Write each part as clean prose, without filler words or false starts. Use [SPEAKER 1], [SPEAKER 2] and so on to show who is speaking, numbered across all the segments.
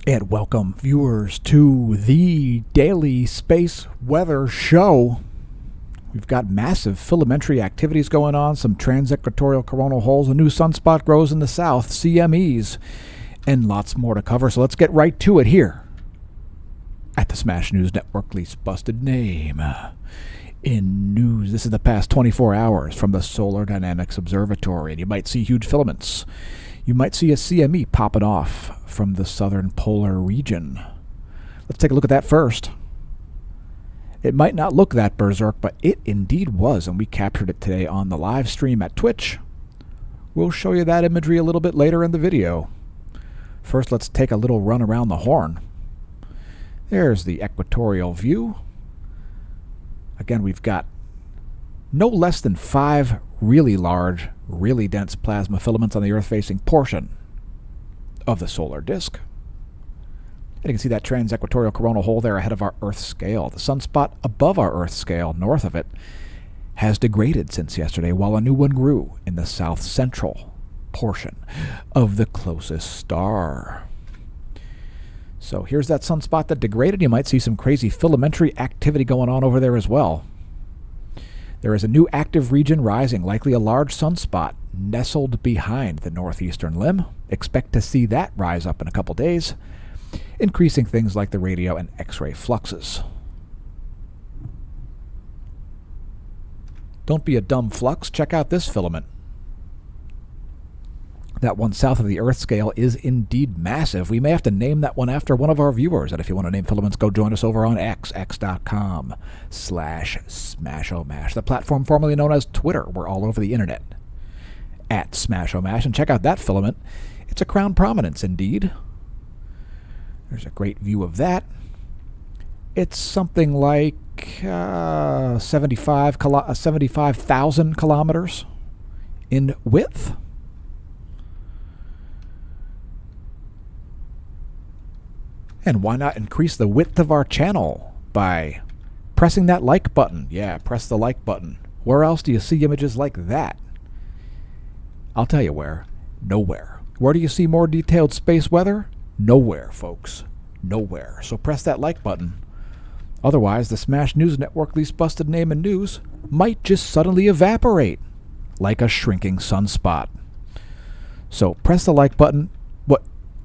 [SPEAKER 1] And welcome, viewers, to the Daily Space Weather Show. We've got massive filamentary activities going on, some trans-equatorial coronal holes, a new sunspot grows in the south, CMEs, and lots more to cover. So let's get right to it here at the Smash News Network, least busted name in news. This is the past 24 hours from the Solar Dynamics Observatory, and you might see huge filaments. You might see a CME popping off from the southern polar region. Let's take a look at that first. It might not look that berserk, but it indeed was, and we captured it today on the live stream at Twitch. We'll show you that imagery a little bit later in the video. First, let's take a little run around the horn. There's the equatorial view. Again, we've got no less than 5 really large, really dense plasma filaments on the Earth-facing portion of the solar disk. And you can see that trans-equatorial coronal hole there ahead of our Earth scale. The sunspot above our Earth scale, north of it, has degraded since yesterday, while a new one grew in the south-central portion of the closest star. So here's that sunspot that degraded. You might see some crazy filamentary activity going on over there as well. There is a new active region rising, likely a large sunspot nestled behind the northeastern limb. Expect to see that rise up in a couple days, increasing things like the radio and X-ray fluxes. Don't be a dumb flux. Check out this filament. That one south of the Earth scale is indeed massive. We may have to name that one after one of our viewers. And if you want to name filaments, go join us over on x.com/SmashOmash, the platform formerly known as Twitter. We're all over the internet at SmashOmash. And check out that filament. It's a crown prominence indeed. There's a great view of that. It's something like 75,000 kilometers in width. And why not increase the width of our channel by pressing that like button? Yeah, press the like button. Where else do you see images like that? I'll tell you where. Nowhere. Where do you see more detailed space weather? Nowhere, folks. Nowhere. So press that like button. Otherwise, the Smash News Network least busted name in news might just suddenly evaporate like a shrinking sunspot. So press the like button. What?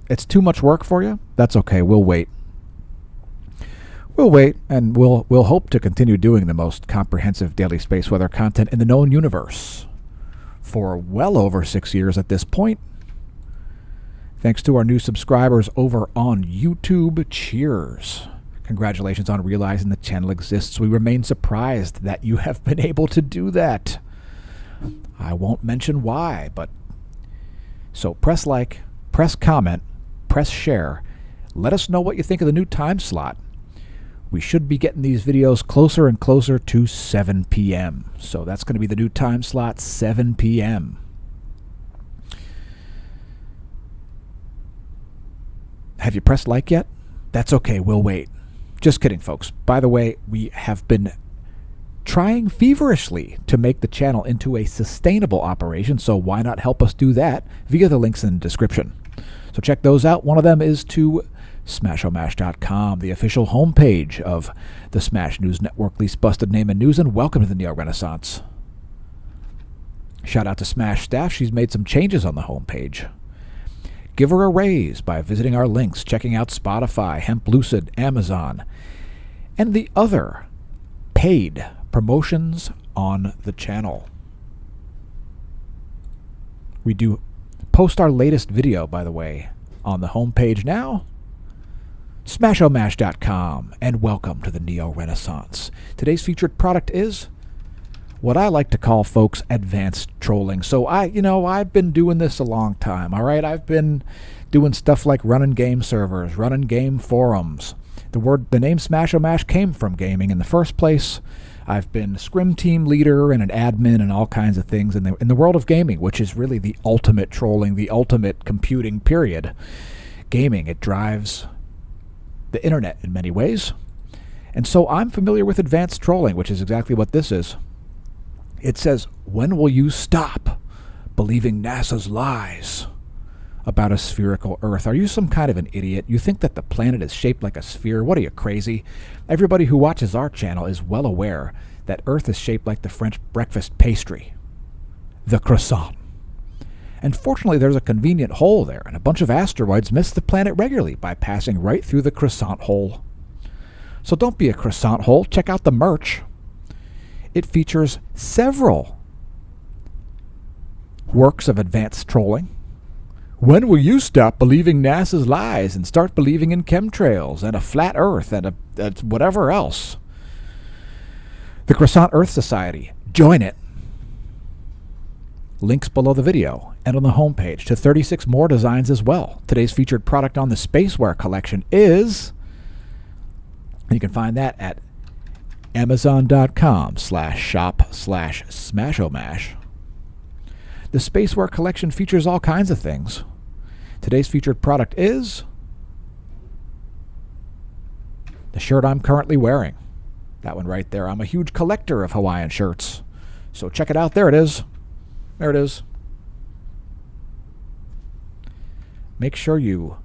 [SPEAKER 1] It's too much work for you? That's okay. We'll wait. We'll wait, and we'll hope to continue doing the most comprehensive daily space weather content in the known universe for well over 6 years at this point. Thanks to our new subscribers over on YouTube. Cheers. Congratulations on realizing the channel exists. We remain surprised that you have been able to do that. I won't mention why, but so press like, press comment, press share. Let us know what you think of the new time slot. We should be getting these videos closer and closer to 7 p.m. So that's going to be the new time slot, 7 p.m. Have you pressed like yet? That's okay, we'll wait. Just kidding, folks. By the way, we have been trying feverishly to make the channel into a sustainable operation, so why not help us do that via the links in the description. So check those out. One of them is to SmashOmash.com, the official homepage of the Smash News Network, least busted name in news, and welcome to the Neo-Renaissance. Shout out to Smash staff. She's made some changes on the homepage. Give her a raise by visiting our links, checking out Spotify, Hemp Lucid, Amazon, and the other paid promotions on the channel. We do post our latest video, by the way, on the homepage now. SmashOmash.com, and welcome to the Neo-Renaissance. Today's featured product is what I like to call, folks, advanced trolling. So I've been doing this a long time, all right? I've been doing stuff like running game servers, running game forums. The name Smash-O-Mash came from gaming in the first place. I've been scrim team leader and an admin and all kinds of things in the world of gaming, which is really the ultimate trolling, the ultimate computing, period. Gaming, it drives the internet in many ways. And so I'm familiar with advanced trolling, which is exactly what this is. It says, when will you stop believing NASA's lies about a spherical Earth. Are you some kind of an idiot? You think that the planet is shaped like a sphere? What are you, crazy? Everybody who watches our channel is well aware that Earth is shaped like the French breakfast pastry, the croissant. And fortunately, there's a convenient hole there, and a bunch of asteroids miss the planet regularly by passing right through the croissant hole. So don't be a croissant hole. Check out the merch. It features several works of advanced trolling. When will you stop believing NASA's lies and start believing in chemtrails and a flat Earth and whatever else? The Croissant Earth Society. Join it. Links below the video and on the homepage to 36 more designs as well. Today's featured product on the Spaceware collection is... You can find that at amazon.com/shop/smashomash. The Spaceware collection features all kinds of things. Today's featured product is the shirt I'm currently wearing. That one right there. I'm a huge collector of Hawaiian shirts. So check it out. There it is. There it is. Make sure you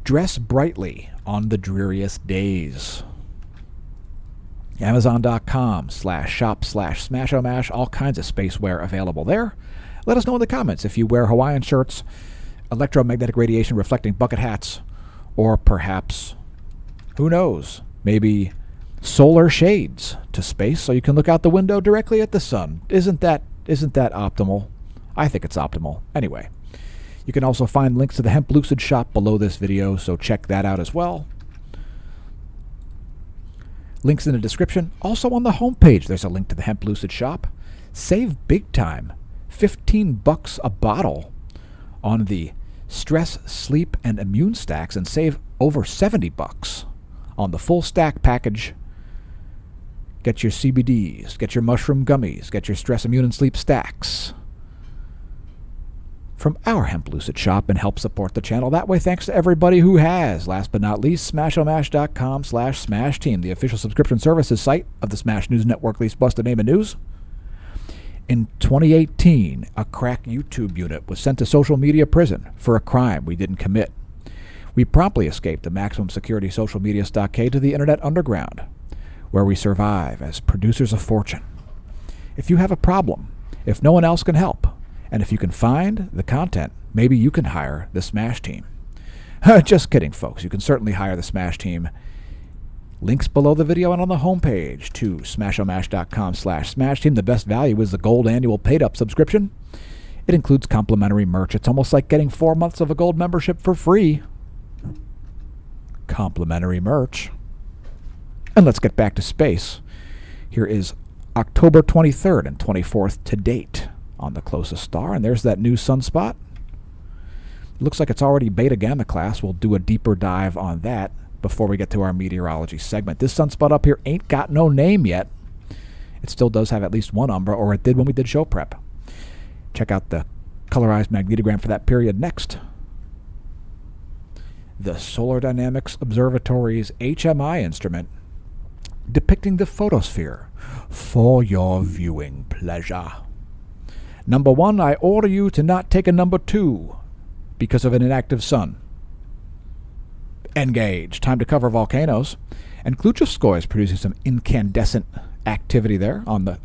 [SPEAKER 1] dress brightly on the dreariest days. Amazon.com/shop/smashomash. All kinds of spaceware available there. Let us know in the comments if you wear Hawaiian shirts, electromagnetic radiation reflecting bucket hats, or perhaps, who knows, maybe solar shades to space so you can look out the window directly at the sun. Isn't that optimal? I think it's optimal. Anyway, you can also find links to the Hemp Lucid shop below this video, so check that out as well. Links in the description. Also on the homepage, there's a link to the Hemp Lucid shop. Save big time. $15 a bottle on the stress, sleep, and immune stacks, and save over $70 on the full stack package. Get your CBDs, get your mushroom gummies, get your stress, immune, and sleep stacks from our Hemp Lucid shop and help support the channel. That way, thanks to everybody who has. Last but not least, smashomash.com/SmashTeam, the official subscription services site of the Smash News Network, least busted name of news. In 2018, a crack YouTube unit was sent to social media prison for a crime we didn't commit. We promptly escaped the maximum security social media stockade to the internet underground, where we survive as producers of fortune. If you have a problem, if no one else can help, and if you can find the content, maybe you can hire the Smash Team. Just kidding, folks. You can certainly hire the Smash Team. Links below the video and on the homepage to smashomash.com/SmashTeam. The best value is the gold annual paid-up subscription. It includes complimentary merch. It's almost like getting 4 months of a gold membership for free. Complimentary merch. And let's get back to space. Here is October 23rd and 24th to date on the closest star, and there's that new Sunspot. It looks like it's already beta gamma class. We'll do a deeper dive on that before we get to our meteorology segment. This sunspot up here ain't got no name yet. It still does have at least one umbra, or it did when we did show prep. Check out the colorized magnetogram for that period next. The Solar Dynamics Observatory's HMI instrument depicting the photosphere for your viewing pleasure. Number 1, I order you to not take a number 2 because of an inactive sun. Engage. Time to cover volcanoes. And Klyuchevskoy is producing some incandescent activity there on the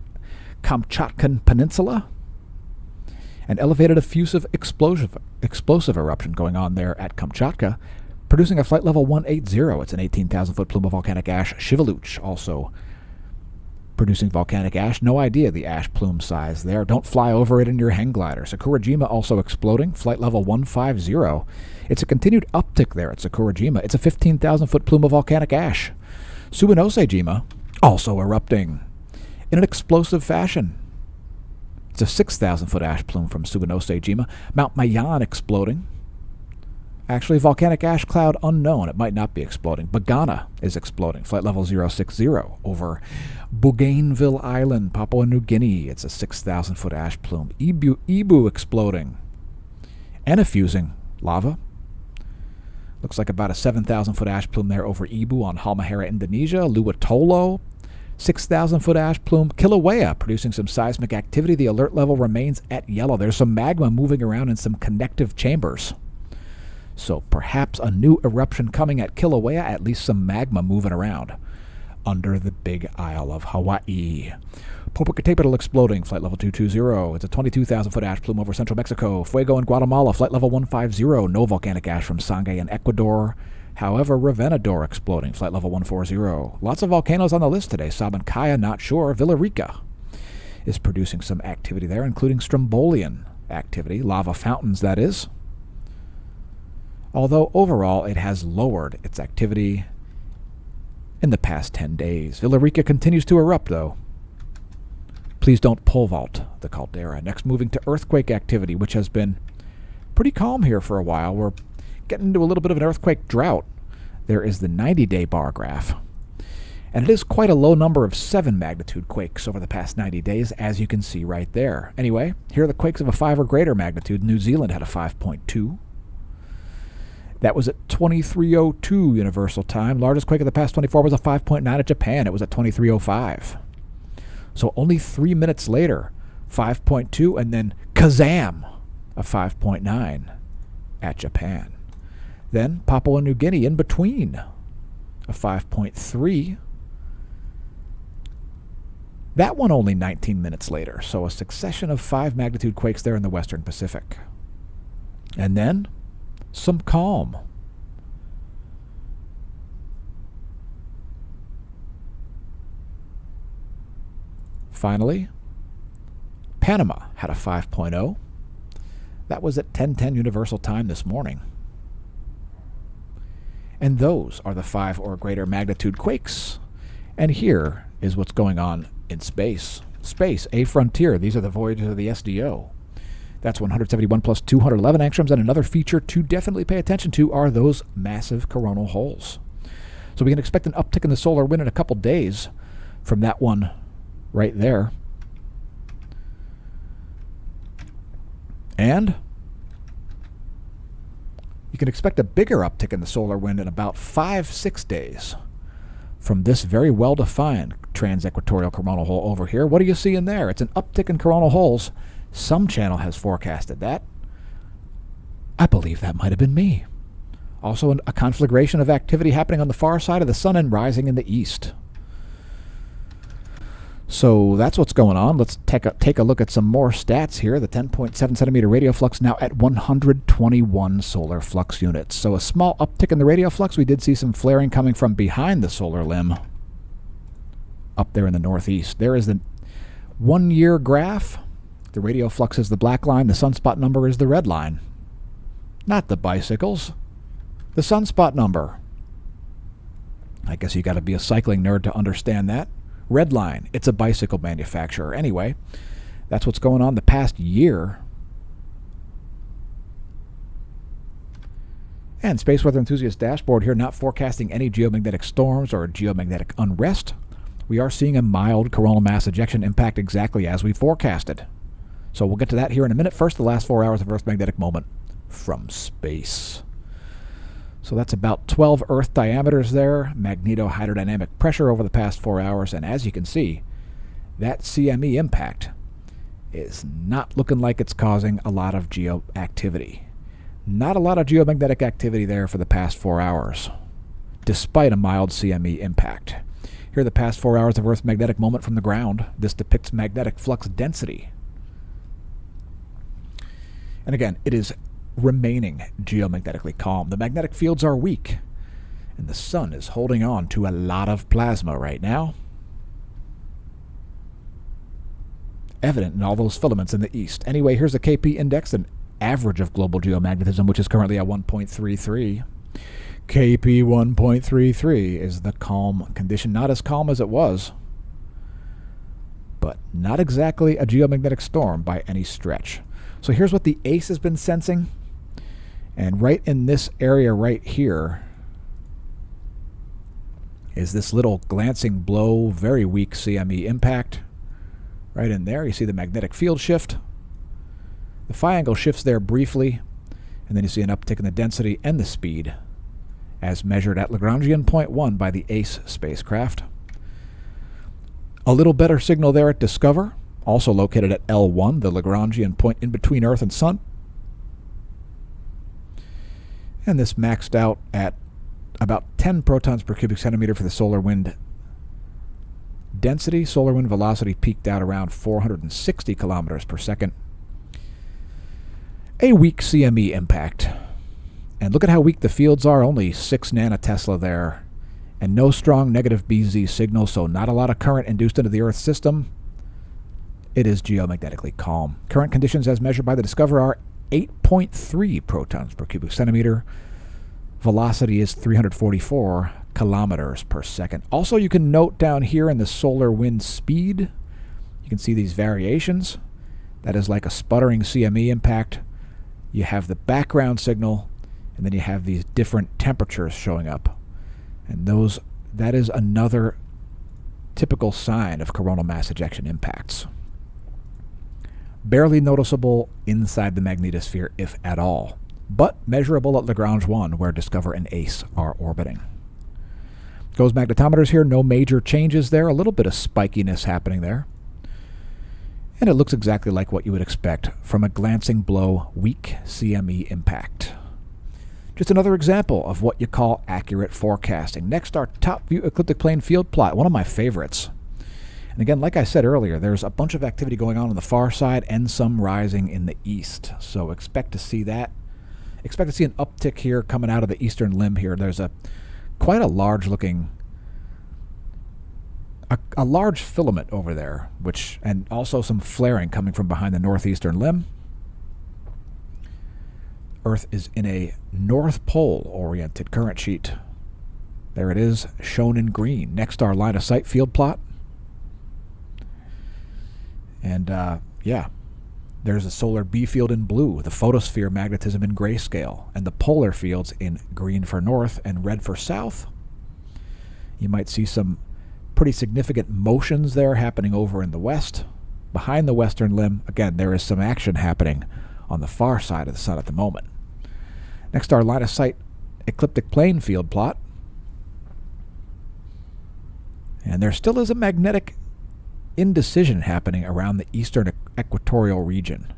[SPEAKER 1] Kamchatkan Peninsula. An elevated effusive explosive eruption going on there at Kamchatka, producing a flight level 180. It's an 18,000-foot plume of volcanic ash. Shivaluch also producing volcanic ash. No idea the ash plume size there. Don't fly over it in your hang glider. Sakurajima also exploding. Flight level 150. It's a continued uptick there at Sakurajima. It's a 15,000-foot plume of volcanic ash. Subanosejima also erupting in an explosive fashion. It's a 6,000-foot ash plume from Subanosejima. Mount Mayan exploding. Actually, volcanic ash cloud unknown. It might not be exploding. Bagana is exploding. Flight level 060 over Bougainville Island, Papua New Guinea. It's a 6,000-foot ash plume. Ibu exploding and effusing lava. Looks like about a 7,000-foot ash plume there over Ibu on Halmahera, Indonesia. Luatolo, 6,000-foot ash plume. Kilauea producing some seismic activity. The alert level remains at yellow. There's some magma moving around in some connective chambers. So perhaps a new eruption coming at Kilauea, at least some magma moving around under the Big Isle of Hawaii. Popocatépetl exploding, flight level 220. It's a 22,000-foot ash plume over central Mexico. Fuego in Guatemala, flight level 150. No volcanic ash from Sangay in Ecuador. However, Revenador exploding, flight level 140. Lots of volcanoes on the list today. Sabancaya, not sure. Villarrica is producing some activity there, including Strombolian activity, lava fountains, that is. Although overall it has lowered its activity in the past 10 days. Villarrica continues to erupt, though. Please don't pole vault the caldera. Next, moving to earthquake activity, which has been pretty calm here for a while. We're getting into a little bit of an earthquake drought. There is the 90-day bar graph. And it is quite a low number of 7 magnitude quakes over the past 90 days, as you can see right there. Anyway, here are the quakes of a 5 or greater magnitude. New Zealand had a 5.2. That was at 23:02 Universal Time. Largest quake of the past 24 was a 5.9 at Japan. It was at 23:05. So only 3 minutes later, 5.2, and then Kazam, a 5.9 at Japan. Then Papua New Guinea in between, a 5.3. That one only 19 minutes later, so a succession of 5 magnitude quakes there in the Western Pacific. And then some calm. Finally, Panama had a 5.0. That was at 10:10 Universal Time this morning. And those are the 5 or greater magnitude quakes. And here is what's going on in space. Space, a frontier. These are the voyages of the SDO. That's 171 plus 211 angstroms. And another feature to definitely pay attention to are those massive coronal holes. So we can expect an uptick in the solar wind in a couple days from that one right there. And you can expect a bigger uptick in the solar wind in about 5-6 days from this very well-defined trans-equatorial coronal hole over here. What do you see in there? It's an uptick in coronal holes. Some channel has forecasted that. I believe that might have been me. Also a conflagration of activity happening on the far side of the sun and rising in the east. So that's what's going on. Let's take a look at some more stats here. The 10.7 centimeter radial flux now at 121 solar flux units. So a small uptick in the radial flux. We did see some flaring coming from behind the solar limb up there in the northeast. There is the 1-year graph. The radial flux is the black line. The sunspot number is the red line. Not the bicycles. The sunspot number. I guess you got to be a cycling nerd to understand that. Red line, it's a bicycle manufacturer. Anyway, that's what's going on the past year. And Space Weather Enthusiast dashboard here, not forecasting any geomagnetic storms or geomagnetic unrest. We are seeing a mild coronal mass ejection impact exactly as we forecasted. So we'll get to that here in a minute. First, the last 4 hours of Earth magnetic moment from space. So that's about 12 Earth diameters there, magnetohydrodynamic pressure over the past 4 hours, and as you can see, that CME impact is not looking like it's causing a lot of geoactivity. Not a lot of geomagnetic activity there for the past 4 hours, despite a mild CME impact. Here are the past 4 hours of Earth magnetic moment from the ground. This depicts magnetic flux density. And again, it is remaining geomagnetically calm. The magnetic fields are weak, and the sun is holding on to a lot of plasma right now. Evident in all those filaments in the east. Anyway, here's the KP index, an average of global geomagnetism, which is currently at 1.33. KP 1.33 is the calm condition. Not as calm as it was, but not exactly a geomagnetic storm by any stretch. So here's what the ACE has been sensing. And right in this area right here is this little glancing blow, very weak CME impact. Right in there, you see the magnetic field shift. The phi angle shifts there briefly, and then you see an uptick in the density and the speed as measured at Lagrangian point 1 by the ACE spacecraft. A little better signal there at Discover, also located at L1, the Lagrangian point in between Earth and Sun. And this maxed out at about 10 protons per cubic centimeter for the solar wind density. Solar wind velocity peaked out around 460 kilometers per second. A weak CME impact. And look at how weak the fields are, only 6 nanotesla there. And no strong negative BZ signal, so not a lot of current induced into the Earth system. It is geomagnetically calm. Current conditions as measured by the Discoverer are 8.3 protons per cubic centimeter. Velocity is 344 kilometers per second. Also, you can note down here in the solar wind speed, you can see these variations. That is like a sputtering CME impact. You have the background signal, and then you have these different temperatures showing up. And that is another typical sign of coronal mass ejection impacts. Barely noticeable inside the magnetosphere, if at all, but measurable at Lagrange 1, where Discover and ACE are orbiting. Goes magnetometers here, no major changes there, a little bit of spikiness happening there. And it looks exactly like what you would expect from a glancing blow weak CME impact. Just another example of what you call accurate forecasting. Next, our top view ecliptic plane field plot, one of my favorites. And again, like I said earlier, there's a bunch of activity going on the far side and some rising in the east. So expect to see that. Expect to see an uptick here coming out of the eastern limb here. There's quite a large looking, a large filament over there, and also some flaring coming from behind the northeastern limb. Earth is in a North Pole-oriented current sheet. There it is, shown in green. Next, our line of sight field plot. And there's a solar B field in blue, the photosphere magnetism in grayscale, and the polar fields in green for north and red for south. You might see some pretty significant motions there happening over in the west. Behind the western limb, again, there is some action happening on the far side of the sun at the moment. Next, our line of sight ecliptic plane field plot. And there still is a magnetic indecision happening around the eastern equatorial region.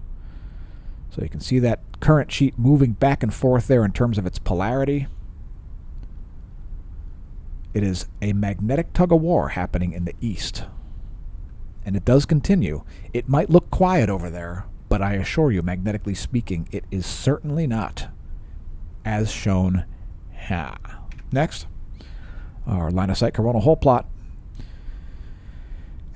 [SPEAKER 1] So you can see that current sheet moving back and forth there in terms of its polarity. It is a magnetic tug-of-war happening in the east. And it does continue. It might look quiet over there, but I assure you, magnetically speaking, it is certainly not, as shown here. Next, our line of sight coronal hole plot.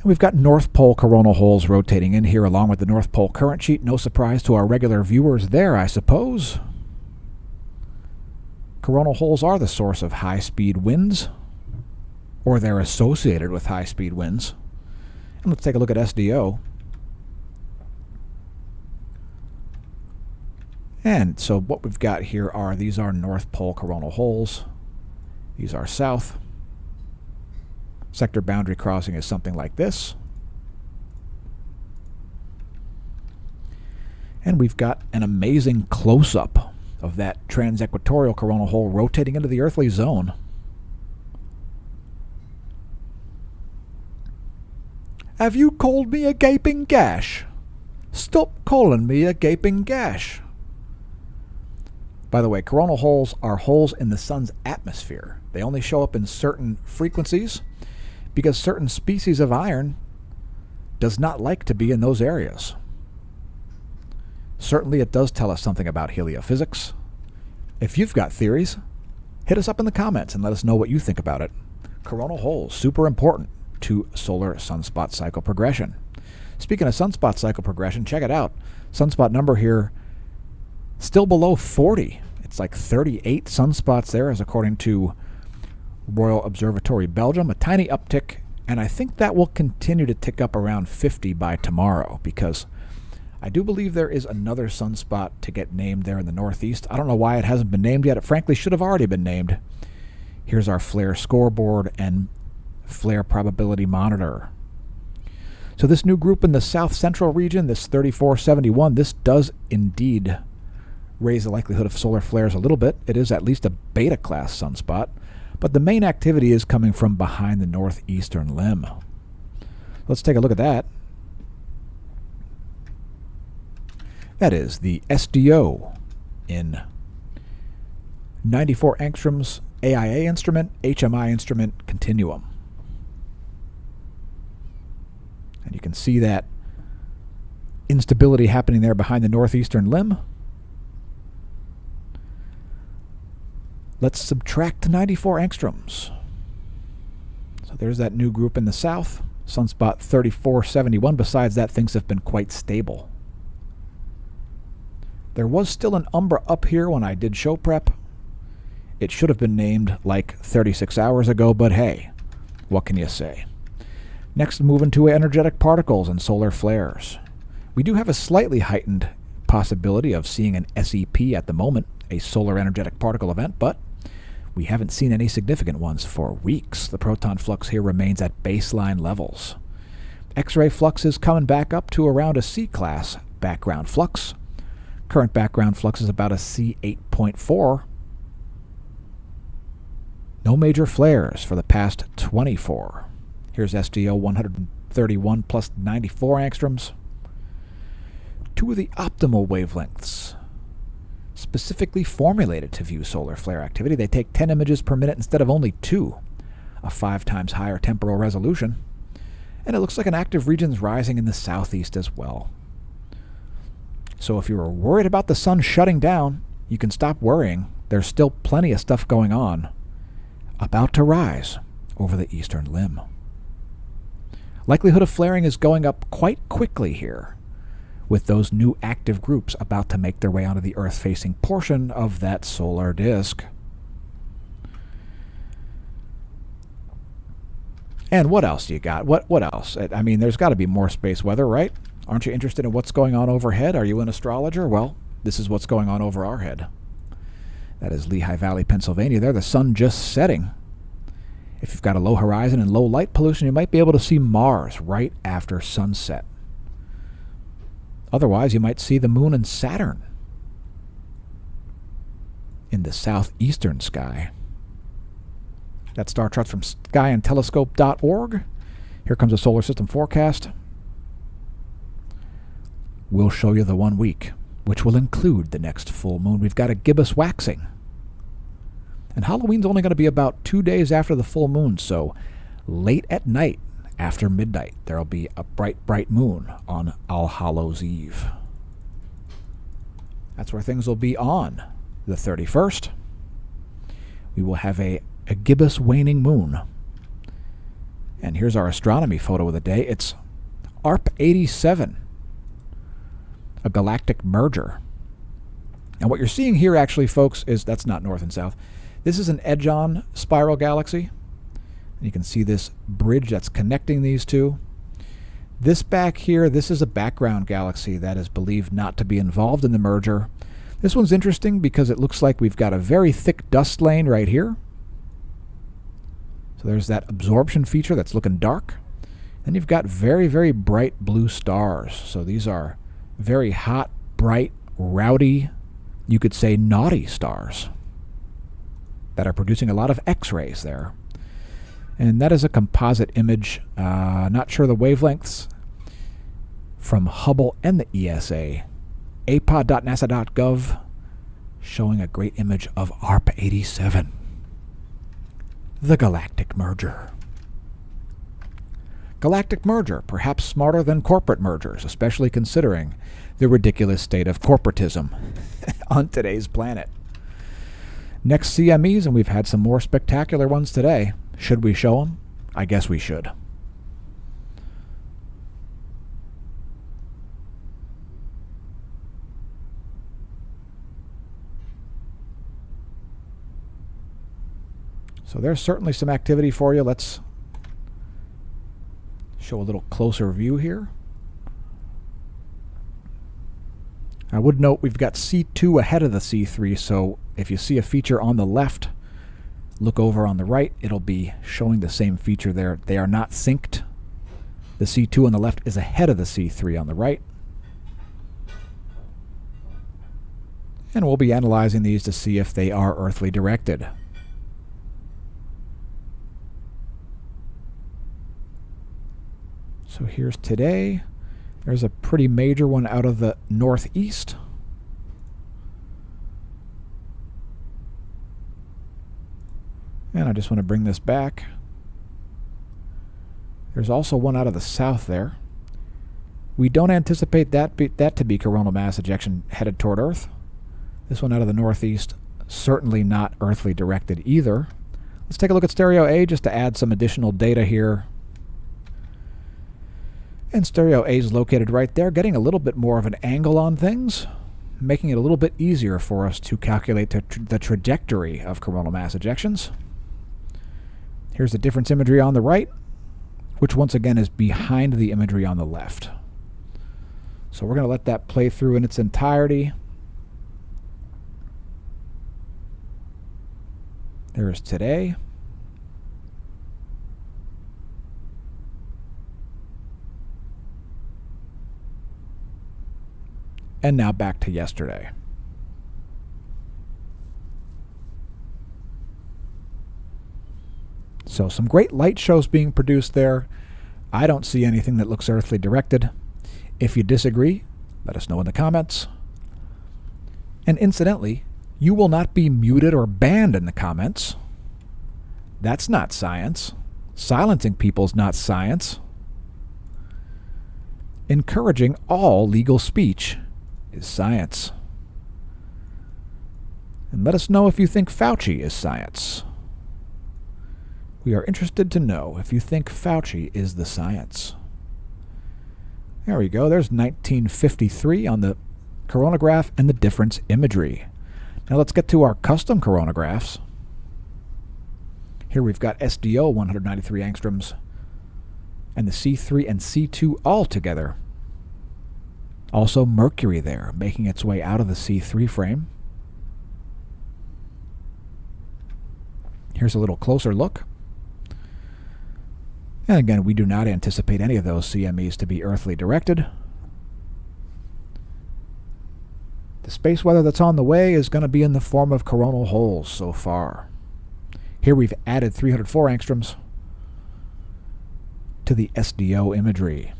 [SPEAKER 1] And we've got North Pole coronal holes rotating in here along with the North Pole current sheet. No surprise to our regular viewers there, I suppose. Coronal holes are the source of high-speed winds, or they're associated with high-speed winds. And let's take a look at SDO. And so what we've got here these are North Pole coronal holes. These are south. Sector boundary crossing is something like this. And we've got an amazing close-up of that transequatorial coronal hole rotating into the earthly zone. Have you called me a gaping gash? Stop calling me a gaping gash. By the way, coronal holes are holes in the sun's atmosphere. They only show up in certain frequencies because certain species of iron does not like to be in those areas. Certainly it does tell us something about heliophysics. If you've got theories, hit us up in the comments and let us know what you think about it. Coronal holes, super important to solar sunspot cycle progression. Speaking of sunspot cycle progression, check it out. Sunspot number here, still below 40. It's like 38 sunspots there, as according to Royal Observatory Belgium. A tiny uptick, and I think that will continue to tick up around 50 by tomorrow, because I do believe there is another sunspot to get named there in the northeast. I don't know why it hasn't been named yet. It frankly should have already been named. Here's our flare scoreboard and flare probability monitor. So this new group in the south central region, this 3471, this does indeed raise the likelihood of solar flares a little bit. It is at least a beta class sunspot, but the main activity is coming from behind the northeastern limb. Let's take a look at that. That is the SDO in 94 angstroms AIA instrument, HMI instrument continuum. And you can see that instability happening there behind the northeastern limb. Let's subtract 94 angstroms. So there's that new group in the south, Sunspot 3471. Besides that, things have been quite stable. There was still an umbra up here when I did show prep. It should have been named like 36 hours ago, but hey, what can you say? Next, moving to energetic particles and solar flares. We do have a slightly heightened possibility of seeing an SEP at the moment, a solar energetic particle event, but we haven't seen any significant ones for weeks. The proton flux here remains at baseline levels. X-ray flux is coming back up to around a C-class background flux. Current background flux is about a C8.4. No major flares for the past 24. Here's SDO 131 plus 94 angstroms. Two of the optimal wavelengths, specifically formulated to view solar flare activity. They take 10 images per minute instead of only 2, a 5 times higher temporal resolution. And it looks like an active region's rising in the southeast as well. So if you were worried about the sun shutting down, you can stop worrying. There's still plenty of stuff going on, about to rise over the eastern limb. Likelihood of flaring is going up quite quickly here, with those new active groups about to make their way onto the Earth-facing portion of that solar disk. And what else do you got? What else? I mean, there's got to be more space weather, right? Aren't you interested in what's going on overhead? Are you an astrologer? Well, this is what's going on over our head. That is Lehigh Valley, Pennsylvania. There, the sun just setting. If you've got a low horizon and low light pollution, you might be able to see Mars right after sunset. Otherwise, you might see the moon and Saturn in the southeastern sky. That star chart's from skyandtelescope.org. Here comes a solar system forecast. We'll show you the 1 week, which will include the next full moon. We've got a gibbous waxing. And Halloween's only going to be about 2 days after the full moon, so late at night, after midnight, there'll be a bright, bright moon on All Hallows Eve. That's where things will be on the 31st. We will have a gibbous waning moon. And here's our astronomy photo of the day. It's ARP 87. A galactic merger. And what you're seeing here actually, folks, is that's not north and south. This is an edge-on spiral galaxy. And you can see this bridge that's connecting these two. This back here, this is a background galaxy that is believed not to be involved in the merger. This one's interesting because it looks like we've got a very thick dust lane right here. So there's that absorption feature that's looking dark. Then you've got very, very bright blue stars. So these are very hot, bright, rowdy, you could say naughty stars that are producing a lot of X-rays there. And that is a composite image, not sure the wavelengths, from Hubble and the ESA. apod.nasa.gov showing a great image of ARP 87, the galactic merger. Galactic merger, perhaps smarter than corporate mergers, especially considering the ridiculous state of corporatism on today's planet. Next, CMEs, and we've had some more spectacular ones today. Should we show them? I guess we should. So there's certainly some activity for you. Let's show a little closer view here. I would note we've got C2 ahead of the C3, so if you see a feature on the left, look over on the right, it'll be showing the same feature there. They are not synced. The C2 on the left is ahead of the C3 on the right. And we'll be analyzing these to see if they are earthly directed. So here's today. There's a pretty major one out of the northeast. And I just want to bring this back. There's also one out of the south there. We don't anticipate that to be coronal mass ejection headed toward Earth. This one out of the northeast, certainly not earthly directed either. Let's take a look at stereo A just to add some additional data here. And stereo A is located right there, getting a little bit more of an angle on things, making it a little bit easier for us to calculate the trajectory of coronal mass ejections. Here's the difference imagery on the right, which once again is behind the imagery on the left. So we're going to let that play through in its entirety. There is today. And now back to yesterday. So some great light shows being produced there. I don't see anything that looks earthly directed. If you disagree, let us know in the comments. And incidentally, you will not be muted or banned in the comments. That's not science. Silencing people's not science. Encouraging all legal speech is science. And let us know if you think Fauci is science. We are interested to know if you think Fauci is the science. There we go. There's 1953 on the coronagraph and the difference imagery. Now let's get to our custom coronagraphs. Here we've got SDO 193 angstroms and the C3 and C2 all together. Also Mercury there, making its way out of the C3 frame. Here's a little closer look. And again, we do not anticipate any of those CMEs to be earthly directed. The space weather that's on the way is going to be in the form of coronal holes so far. Here we've added 304 angstroms to the SDO imagery.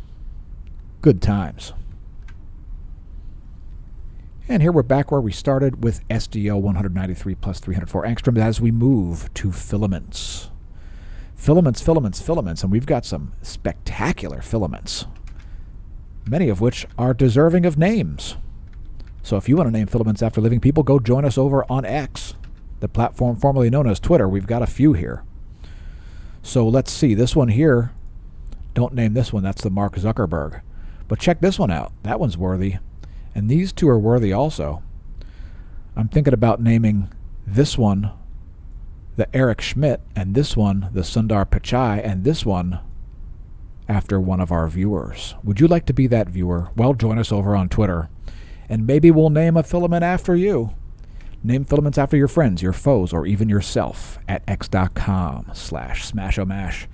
[SPEAKER 1] Good times. And here we're back where we started with SDO 193 plus 304 angstroms as we move to filaments. Filaments, filaments, filaments, and we've got some spectacular filaments, many of which are deserving of names. So if you want to name filaments after living people, go join us over on X, the platform formerly known as Twitter. We've got a few here. So let's see. This one here, don't name this one. That's the Mark Zuckerberg. But check this one out. That one's worthy. And these two are worthy also. I'm thinking about naming this one the Eric Schmidt, and this one the Sundar Pichai, and this one after one of our viewers. Would you like to be that viewer? Well, join us over on Twitter. And maybe we'll name a filament after you. Name filaments after your friends, your foes, or even yourself at x.com/smashomash.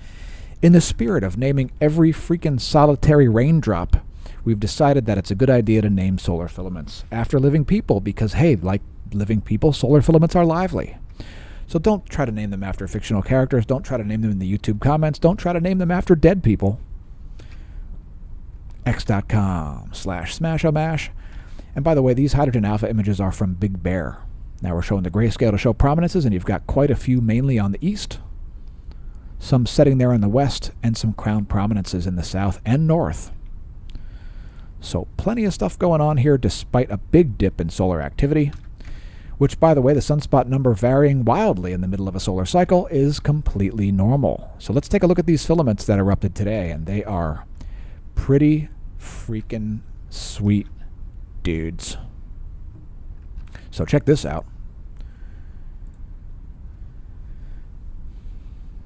[SPEAKER 1] In the spirit of naming every freaking solitary raindrop, we've decided that it's a good idea to name solar filaments after living people because, hey, like living people, solar filaments are lively. So don't try to name them after fictional characters. Don't try to name them in the YouTube comments. Don't try to name them after dead people. x.com/smashomash. And by the way, these hydrogen alpha images are from Big Bear. Now we're showing the grayscale to show prominences, and you've got quite a few mainly on the east, some setting there in the west, and some crown prominences in the south and north. So plenty of stuff going on here despite a big dip in solar activity, which, by the way, the sunspot number varying wildly in the middle of a solar cycle is completely normal. So let's take a look at these filaments that erupted today, and they are pretty freaking sweet dudes. So check this out.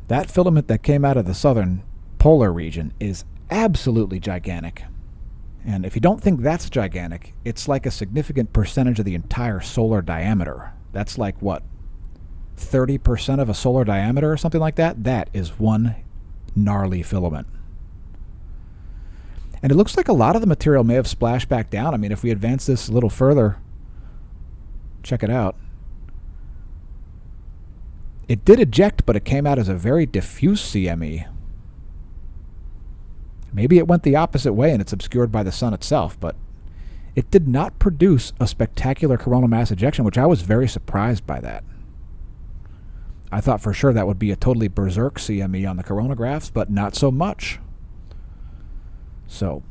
[SPEAKER 1] That filament that came out of the southern polar region is absolutely gigantic. And if you don't think that's gigantic, it's like a significant percentage of the entire solar diameter. That's like, what, 30% of a solar diameter or something like that? That is one gnarly filament. And it looks like a lot of the material may have splashed back down. I mean, if we advance this a little further, check it out. It did eject, but it came out as a very diffuse CME. Maybe it went the opposite way and it's obscured by the sun itself, but it did not produce a spectacular coronal mass ejection, which I was very surprised by that. I thought for sure that would be a totally berserk CME on the coronagraphs, but not so much. So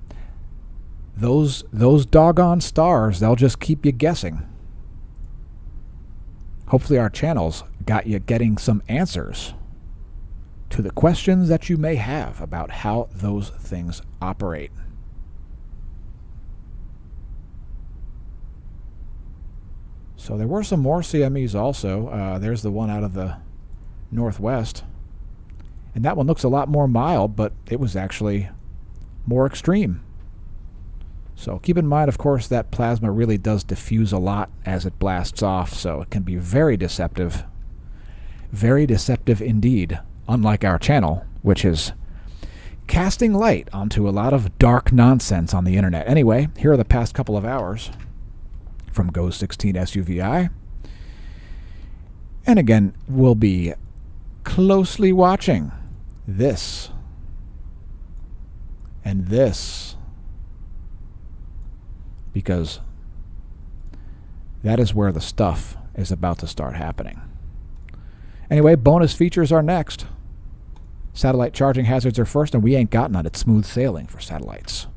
[SPEAKER 1] those doggone stars, they'll just keep you guessing. Hopefully our channels got you getting some answers to the questions that you may have about how those things operate. So there were some more CMEs also. There's the one out of the northwest. And that one looks a lot more mild, but it was actually more extreme. So keep in mind, of course, that plasma really does diffuse a lot as it blasts off, so it can be very deceptive. Very deceptive indeed, unlike our channel, which is casting light onto a lot of dark nonsense on the internet. Anyway, here are the past couple of hours from GOES 16 SUVI. And again, we'll be closely watching this and this, because that is where the stuff is about to start happening. Anyway, bonus features are next. Satellite charging hazards are first, and we ain't gotten on it. Smooth sailing for satellites.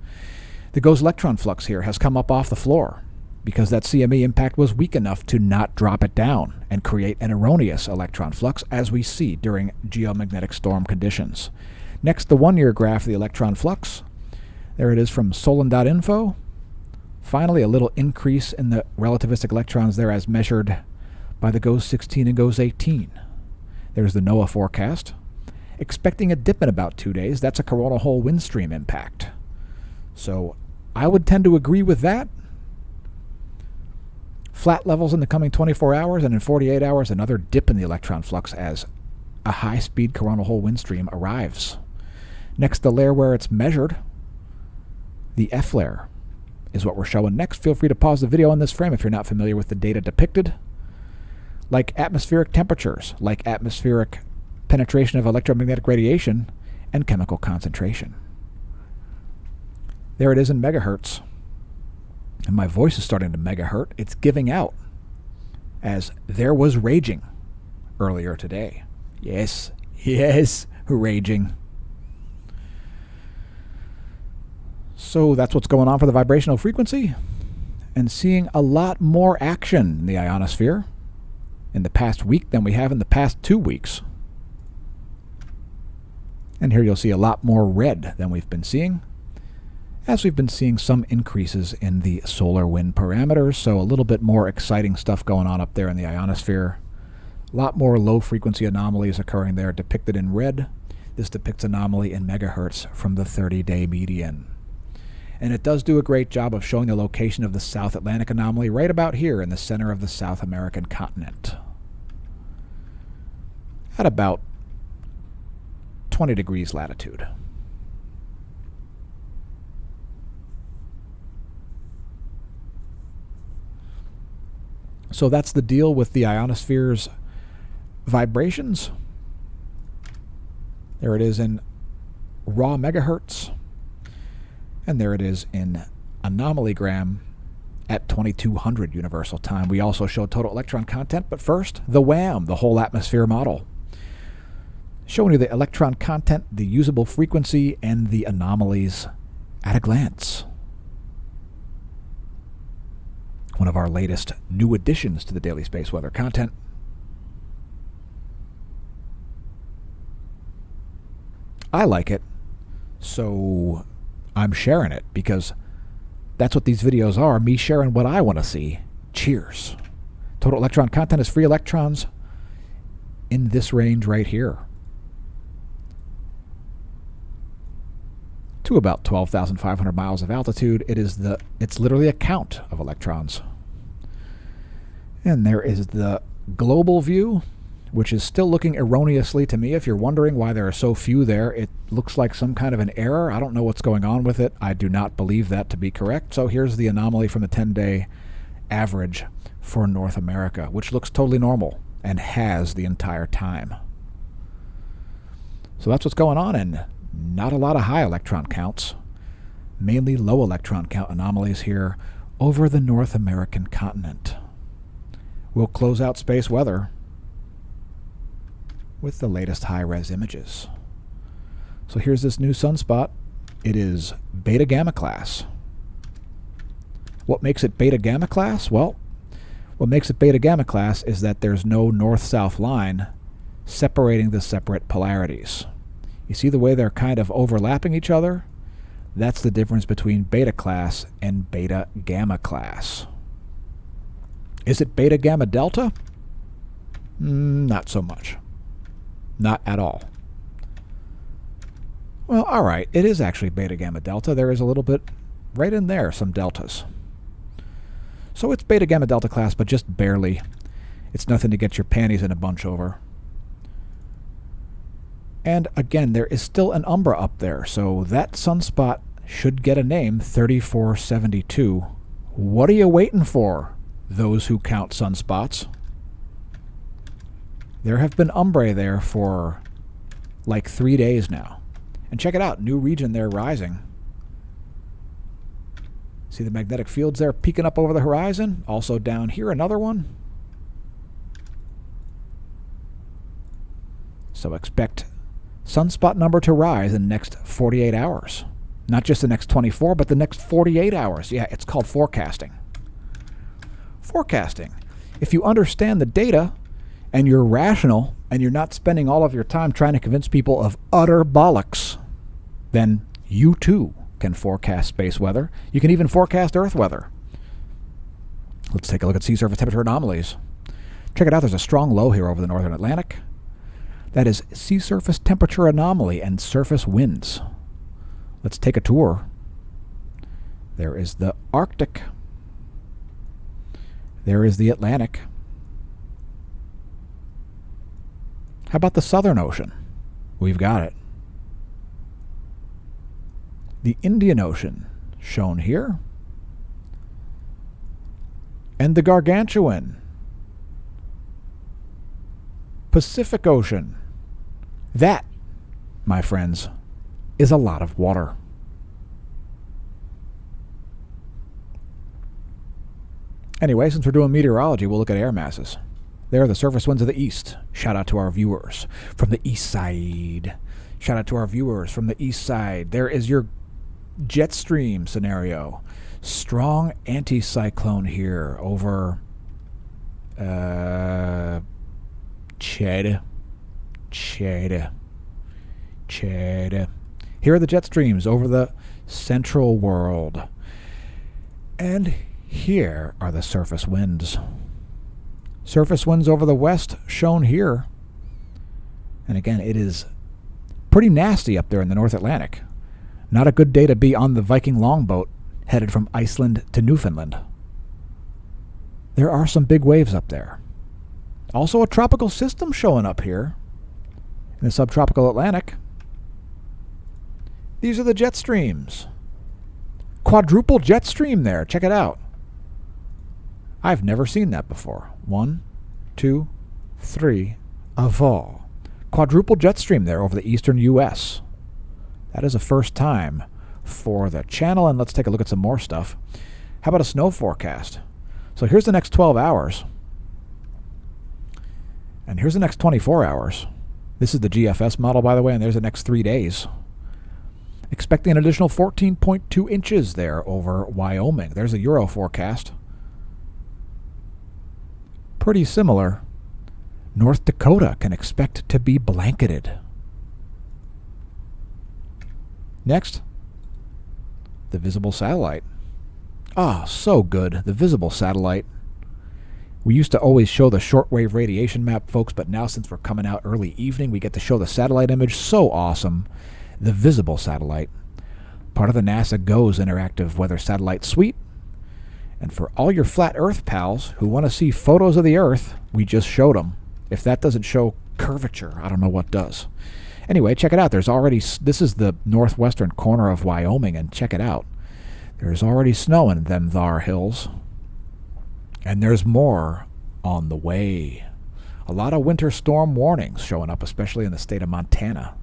[SPEAKER 1] The GOES electron flux here has come up off the floor because that CME impact was weak enough to not drop it down and create an erroneous electron flux, as we see during geomagnetic storm conditions. Next, the 1-year graph of the electron flux. There it is from Solon.info. Finally, a little increase in the relativistic electrons there as measured by the GOES 16 and GOES 18. There's the NOAA forecast. Expecting a dip in about 2 days. That's a coronal hole wind stream impact. So I would tend to agree with that. Flat levels in the coming 24 hours, and in 48 hours, another dip in the electron flux as a high-speed coronal hole wind stream arrives. Next, the layer where it's measured, the F layer, is what we're showing next. Feel free to pause the video on this frame if you're not familiar with the data depicted. Like atmospheric temperatures, like atmospheric penetration of electromagnetic radiation, and chemical concentration. There it is in megahertz. And my voice is starting to megahertz. It's giving out, as there was raging earlier today. Yes, raging. So that's what's going on for the vibrational frequency, and seeing a lot more action in the ionosphere in the past week than we have in the past 2 weeks. And here you'll see a lot more red than we've been seeing, as we've been seeing some increases in the solar wind parameters, so a little bit more exciting stuff going on up there in the ionosphere. A lot more low-frequency anomalies occurring there, depicted in red. This depicts anomaly in megahertz from the 30-day median. And it does do a great job of showing the location of the South Atlantic anomaly right about here in the center of the South American continent, at about 20 degrees latitude. So that's the deal with the ionosphere's vibrations. There it is in raw megahertz. And there it is in anomalygram at 2200 universal time. We also show total electron content, but first, the WAM, the whole atmosphere model. Showing you the electron content, the usable frequency, and the anomalies at a glance. One of our latest new additions to the daily space weather content. I like it, so I'm sharing it, because that's what these videos are, me sharing what I want to see. Cheers. Total electron content is free electrons in this range right here, to about 12,500 miles of altitude. It's literally a count of electrons. And there is the global view, which is still looking erroneously to me. If you're wondering why there are so few there, it looks like some kind of an error. I don't know what's going on with it. I do not believe that to be correct. So here's the anomaly from the 10-day average for North America, which looks totally normal and has the entire time. So that's what's going on, and not a lot of high electron counts. Mainly low electron count anomalies here over the North American continent. We'll close out space weather with the latest high-res images. So here's this new sunspot. It is beta gamma class. What makes it beta gamma class? Well, what makes it beta gamma class is that there's no north-south line separating the separate polarities. You see the way they're kind of overlapping each other? That's the difference between beta class and beta gamma class. Is it beta gamma delta? Not so much. Not at all. Well, all right, it is actually beta gamma delta. There is a little bit right in there, some deltas. So it's beta gamma delta class, but just barely. It's nothing to get your panties in a bunch over. And again, there is still an umbra up there, so that sunspot should get a name, 3472. What are you waiting for, those who count sunspots? There have been umbrae there for like 3 days now. And check it out, new region there rising. See the magnetic fields there peeking up over the horizon? Also down here, another one. So expect sunspot number to rise in the next 48 hours. Not just the next 24, but the next 48 hours. Yeah, it's called forecasting. Forecasting. If you understand the data and you're rational and you're not spending all of your time trying to convince people of utter bollocks, then you too can forecast space weather. You can even forecast Earth weather. Let's take a look at sea surface temperature anomalies. Check it out. There's a strong low here over the northern Atlantic. That is sea surface temperature anomaly and surface winds. Let's take a tour. There is the Arctic. There is the Atlantic. How about the Southern Ocean? We've got it. The Indian Ocean, shown here. And the Gargantuan. Pacific Ocean. That, my friends, is a lot of water. Anyway, since we're doing meteorology, we'll look at air masses. There are the surface winds of the east. Shout out to our viewers from the east side. Shout out to our viewers from the east side. There is your jet stream scenario. Strong anticyclone here over Chad. Here are the jet streams over the central world. And here are the surface winds. Surface winds over the west shown here. And again, it is pretty nasty up there in the North Atlantic. Not a good day to be on the Viking longboat headed from Iceland to Newfoundland. There are some big waves up there. Also a tropical system showing up here in the subtropical Atlantic. These are the jet streams. Quadruple jet stream there. Check it out. I've never seen that before. 1, 2, 3, of all. Quadruple jet stream there over the eastern U.S. That is a first time for the channel. And let's take a look at some more stuff. How about a snow forecast? So here's the next 12 hours. And here's the next 24 hours. This is the GFS model, by the way, and there's the next 3 days. Expecting an additional 14.2 inches there over Wyoming. There's a Euro forecast. Pretty similar. North Dakota can expect to be blanketed. Next, the visible satellite. Ah, so good. The visible satellite. We used to always show the shortwave radiation map, folks, but now since we're coming out early evening, we get to show the satellite image. So awesome. The visible satellite. Part of the NASA GOES interactive weather satellite suite. And for all your flat Earth pals who want to see photos of the Earth, we just showed them. If that doesn't show curvature, I don't know what does. Anyway, check it out. This is the northwestern corner of Wyoming, and check it out. There's already snow in them thar hills. And there's more on the way. A lot of winter storm warnings showing up, especially in the state of Montana.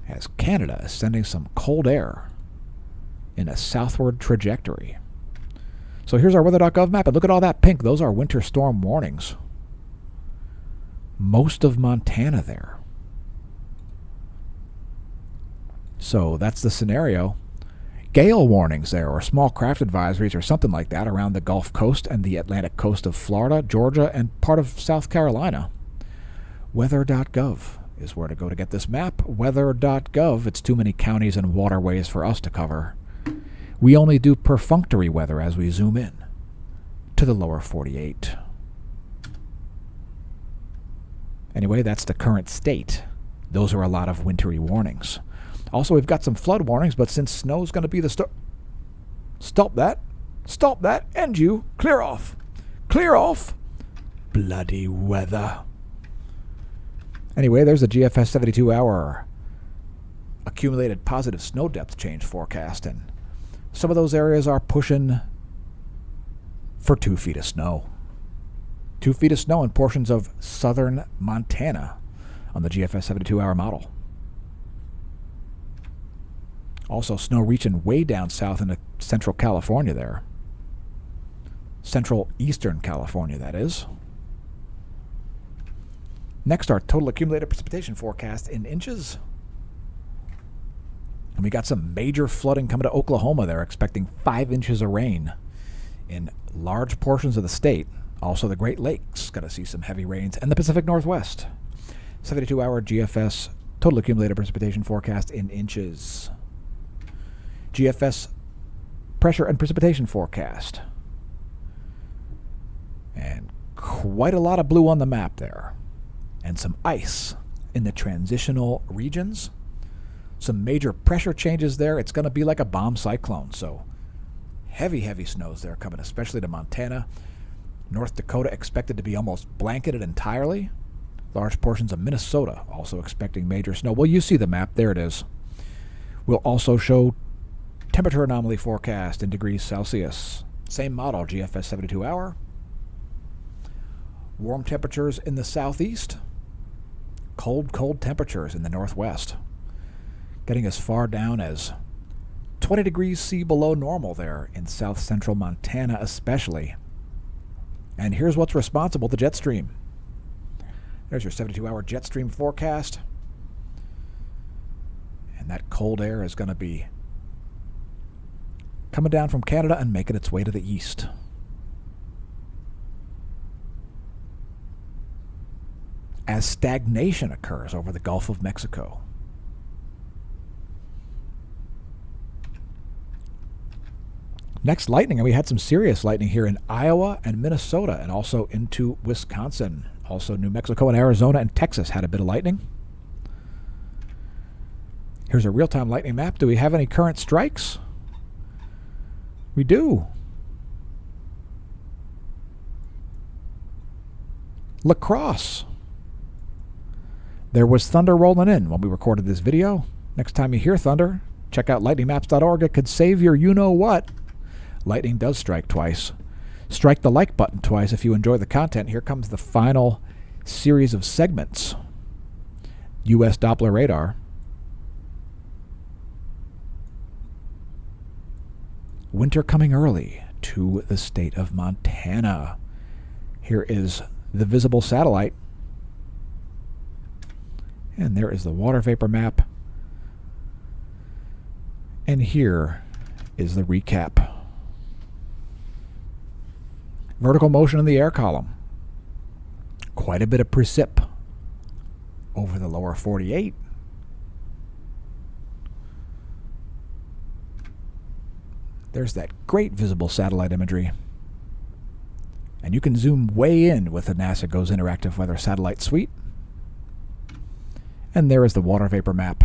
[SPEAKER 1] Has as Canada is sending some cold air in a southward trajectory. So here's our weather.gov map, and look at all that pink. Those are winter storm warnings. Most of Montana there. So that's the scenario. Gale warnings there, or small craft advisories, or something like that around the Gulf Coast and the Atlantic coast of Florida, Georgia, and part of South Carolina. Weather.gov is where to go to get this map. Weather.gov. It's too many counties and waterways for us to cover. We only do perfunctory weather as we zoom in to the lower 48. Anyway, that's the current state. Those are a lot of wintry warnings. Also, we've got some flood warnings, but since snow's going to be the Stop that. Stop that. And you. Clear off. Clear off. Bloody weather. Anyway, there's a GFS 72-hour accumulated positive snow depth change forecast, and some of those areas are pushing for 2 feet of snow. 2 feet of snow in portions of southern Montana on the GFS 72-hour model. Also, snow reaching way down south into central California there. Central eastern California, that is. Next, our total accumulated precipitation forecast in inches. And we got some major flooding coming to Oklahoma. They're expecting 5 inches of rain in large portions of the state. Also, the Great Lakes going to see some heavy rains, and the Pacific Northwest. 72-hour GFS total accumulated precipitation forecast in inches. GFS pressure and precipitation forecast. And quite a lot of blue on the map there. And some ice in the transitional regions. Some major pressure changes there. It's going to be like a bomb cyclone. So heavy, heavy snows there coming, especially to Montana. North Dakota expected to be almost blanketed entirely. Large portions of Minnesota also expecting major snow. Well, you see the map. There it is. We'll also show temperature anomaly forecast in degrees Celsius. Same model, GFS 72-hour. Warm temperatures in the southeast. Cold, cold temperatures in the northwest. Getting as far down as 20 degrees C below normal there in south central Montana especially. And here's what's responsible, the jet stream. There's your 72-hour jet stream forecast. And that cold air is going to be coming down from Canada and making its way to the east. As stagnation occurs over the Gulf of Mexico. Next, lightning, and we had some serious lightning here in Iowa and Minnesota, and also into Wisconsin. Also, New Mexico and Arizona and Texas had a bit of lightning. Here's a real-time lightning map. Do we have any current strikes? We do. La Crosse. There was thunder rolling in when we recorded this video. Next time you hear thunder, check out lightningmaps.org. It could save your you-know-what. Lightning does strike twice. Strike the like button twice if you enjoy the content. Here comes the final series of segments. U.S. Doppler radar. Winter coming early to the state of Montana. Here is the visible satellite. And there is the water vapor map. And here is the recap. Vertical motion in the air column. Quite a bit of precip over the lower 48. There's that great visible satellite imagery. And you can zoom way in with the NASA GOES Interactive Weather Satellite Suite. And there is the water vapor map.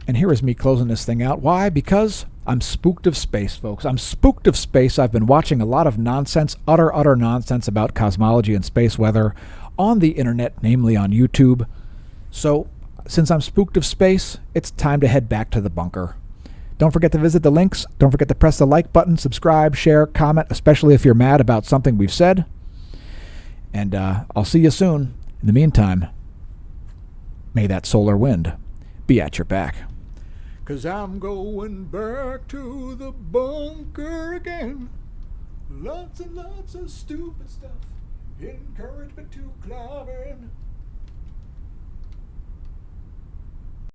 [SPEAKER 1] And here is me closing this thing out. Why? Because I'm spooked of space, folks. I'm spooked of space. I've been watching a lot of nonsense, utter nonsense about cosmology and space weather on the internet, namely on YouTube. So, since I'm spooked of space, it's time to head back to the bunker. Don't forget to visit the links. Don't forget to press the like button, subscribe, share, comment, especially if you're mad about something we've said. And I'll see you soon. In the meantime, May that solar wind be at your back. 'Cause I'm going back to the bunker again. Lots and lots of stupid stuff. Encouragement to climb in.